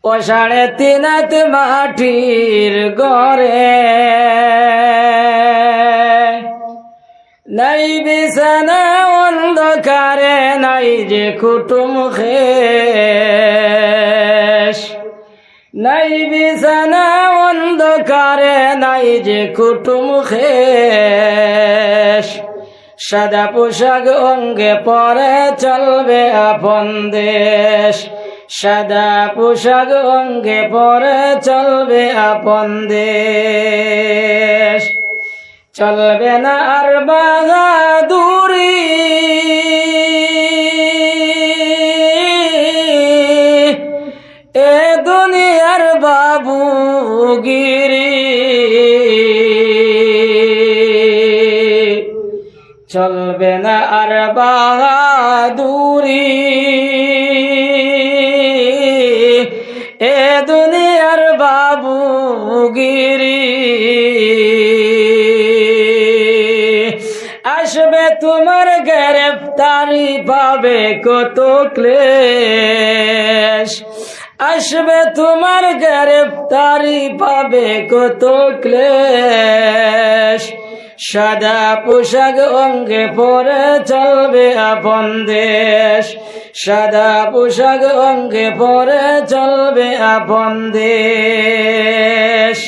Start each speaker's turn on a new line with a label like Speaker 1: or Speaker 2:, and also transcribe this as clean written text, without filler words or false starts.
Speaker 1: ও 3.5 হাত মাটির ঘরে, নাই বিছানা অন্ধকারে, নাই যে কুটুম খেশ, নাই বিছানা অন্ধকারে, নাই যে কুটুম খেশ। সাদা পোশাক অঙ্গে পরে চলবে আপন দেশ, সাদা পোশাক অঙ্গে পরে চলবে আপন দেশ। চলবে না আর বাহাদুরি, এ দুনিয়ার বাবুগিরি। চলবে না আর বাহাদুরি, এ দুনিয়ার বাবুগিরি। আসবে তোমার গ্রেফতারি, পাবে কত ক্লেশ, আসবে তোমার গ্রেফতারি, পাবে কত ক্লেশ। সাদা পোশাক অঙ্গে পরে চলবে আপন দেশ, সাদা পোশাক অঙ্গে পরে চলবে আপন দেশ।